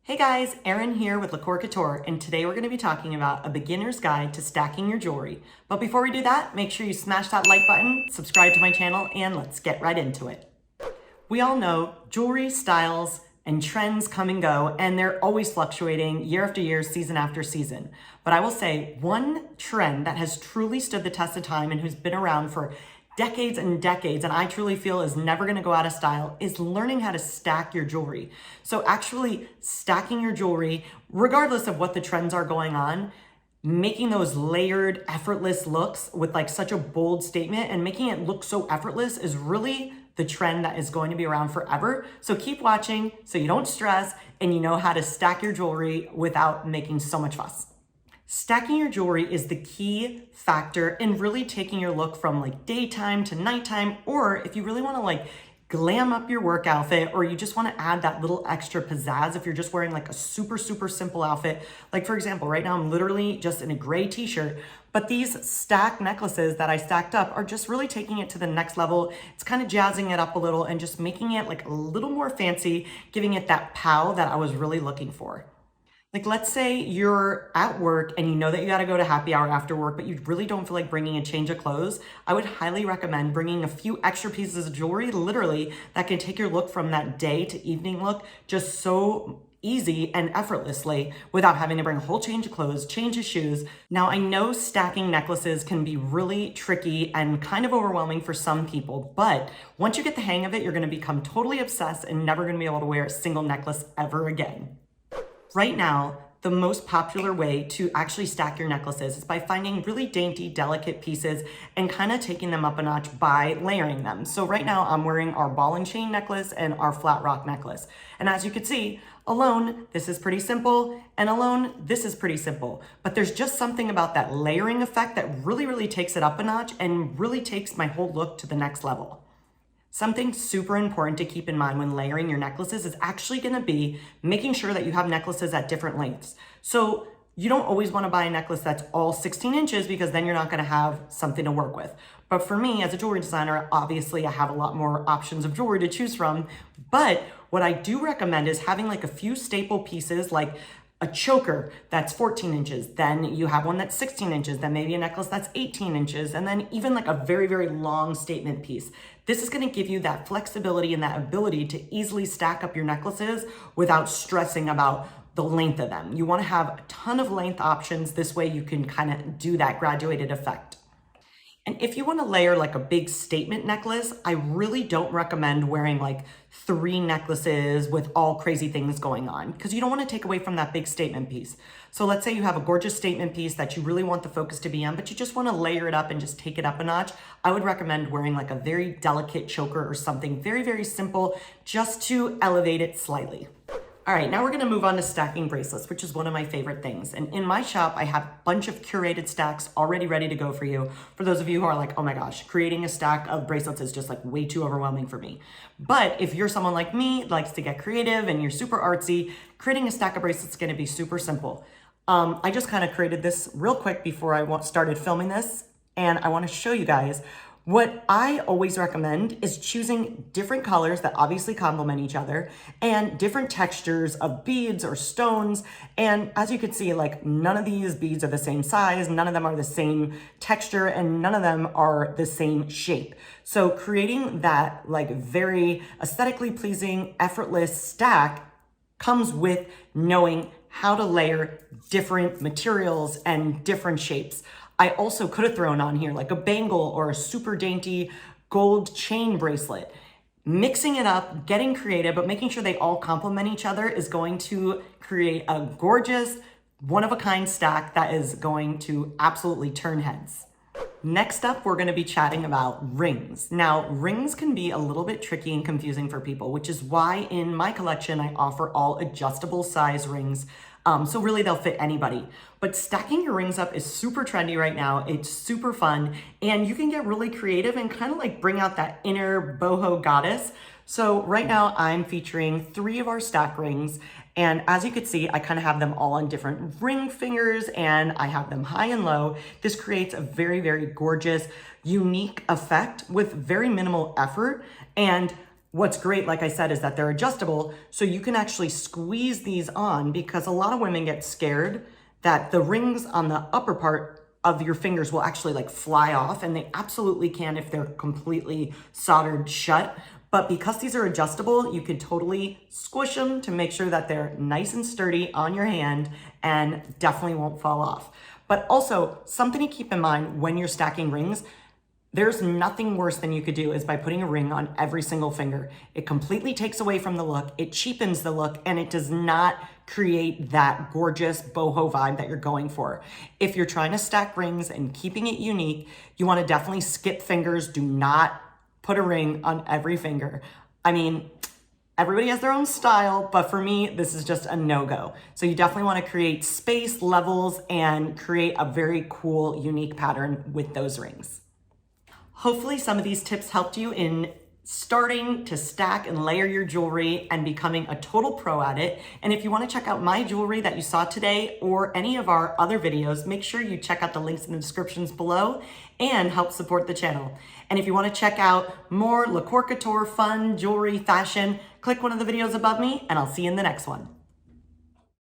Hey guys, Erin here with LaCkore Couture, and today we're going to be talking about a beginner's guide to stacking your jewelry. But before we do that, make sure you smash that like button, subscribe to my channel, and let's get right into it. We all know jewelry styles and trends come and go, and they're always fluctuating year after year, season after season. But I will say one trend that has truly stood the test of time and who's been around for decades and decades, and I truly feel is never going to go out of style, is learning how to stack your jewelry. So actually stacking your jewelry, regardless of what the trends are going on, making those layered, effortless looks with like such a bold statement and making it look so effortless is really the trend that is going to be around forever. So keep watching so you don't stress and you know how to stack your jewelry without making so much fuss. Stacking your jewelry is the key factor in really taking your look from like daytime to nighttime, or if you really want to like glam up your work outfit, or you just want to add that little extra pizzazz if you're just wearing like a super simple outfit. Like for example, right now I'm literally just in a gray t-shirt, but these stacked necklaces that I stacked up are just really taking it to the next level. It's kind of jazzing it up a little and just making it like a little more fancy, giving it that pow that I was really looking for. Like, let's say you're at work and you know that you got to go to happy hour after work, but you really don't feel like bringing a change of clothes. I would highly recommend bringing a few extra pieces of jewelry, literally, that can take your look from that day to evening look just so easy and effortlessly without having to bring a whole change of clothes, change of shoes. Now, I know stacking necklaces can be really tricky and kind of overwhelming for some people, but once you get the hang of it, you're going to become totally obsessed and never going to be able to wear a single necklace ever again. Right now, the most popular way to actually stack your necklaces is by finding really dainty, delicate pieces and kind of taking them up a notch by layering them. So right now I'm wearing our ball and chain necklace and our flat rock necklace. And as you can see, alone, this is pretty simple, and alone, this is pretty simple. But there's just something about that layering effect that really takes it up a notch and really takes my whole look to the next level. Something super important to keep in mind when layering your necklaces is actually going to be making sure that you have necklaces at different lengths. So you don't always want to buy a necklace that's all 16 inches because then you're not going to have something to work with. But for me as a jewelry designer, obviously I have a lot more options of jewelry to choose from. But what I do recommend is having like a few staple pieces, like a choker that's 14 inches, then you have one that's 16 inches, then maybe a necklace that's 18 inches, and then even like a very long statement piece. This is going to give you that flexibility and that ability to easily stack up your necklaces without stressing about the length of them. You want to have a ton of length options. This way you can kind of do that graduated effect. And if you want to layer like a big statement necklace, I really don't recommend wearing like 3 necklaces with all crazy things going on because you don't want to take away from that big statement piece. So let's say you have a gorgeous statement piece that you really want the focus to be on, but you just want to layer it up and just take it up a notch. I would recommend wearing like a very delicate choker or something very simple just to elevate it slightly. All right, now we're gonna move on to stacking bracelets, which is one of my favorite things. And in my shop, I have a bunch of curated stacks already ready to go for you. For those of you who are like, oh my gosh, creating a stack of bracelets is just like way too overwhelming for me. But if you're someone like me, likes to get creative and you're super artsy, creating a stack of bracelets is gonna be super simple. I just kind of created this real quick before I started filming this, and I wanna show you guys. What I always recommend is choosing different colors that obviously complement each other and different textures of beads or stones. And as you can see, like none of these beads are the same size, none of them are the same texture, and none of them are the same shape. So creating that like very aesthetically pleasing, effortless stack comes with knowing how to layer different materials and different shapes. I also could have thrown on here like a bangle or a super dainty gold chain bracelet. Mixing it up, getting creative, but making sure they all complement each other is going to create a gorgeous, one-of-a-kind stack that is going to absolutely turn heads. Next up, we're going to be chatting about rings. Now, rings can be a little bit tricky and confusing for people, which is why in my collection, I offer all adjustable size rings. So really they'll fit anybody. But stacking your rings up is super trendy right now. It's super fun, and you can get really creative and kind of like bring out that inner boho goddess. So right now I'm featuring 3 of our stack rings, and as you can see, I kind of have them all on different ring fingers and I have them high and low. This creates a very gorgeous, unique effect with very minimal effort. And What's great, like I said, is that they're adjustable, so you can actually squeeze these on, because a lot of women get scared that the rings on the upper part of your fingers will actually like fly off, and they absolutely can if they're completely soldered shut. But because these are adjustable, you can totally squish them to make sure that they're nice and sturdy on your hand and definitely won't fall off. But also, something to keep in mind when you're stacking rings, there's nothing worse than you could do is by putting a ring on every single finger. It completely takes away from the look, it cheapens the look, and it does not create that gorgeous boho vibe that you're going for. If you're trying to stack rings and keeping it unique, you want to definitely skip fingers. Do not put a ring on every finger. I mean, everybody has their own style, but for me, this is just a no-go. So you definitely want to create space, levels, and create a very cool, unique pattern with those rings. Hopefully some of these tips helped you in starting to stack and layer your jewelry and becoming a total pro at it. And if you want to check out my jewelry that you saw today or any of our other videos, make sure you check out the links in the descriptions below and help support the channel. And if you want to check out more LaCkore Couture fun, jewelry, fashion, click one of the videos above me and I'll see you in the next one.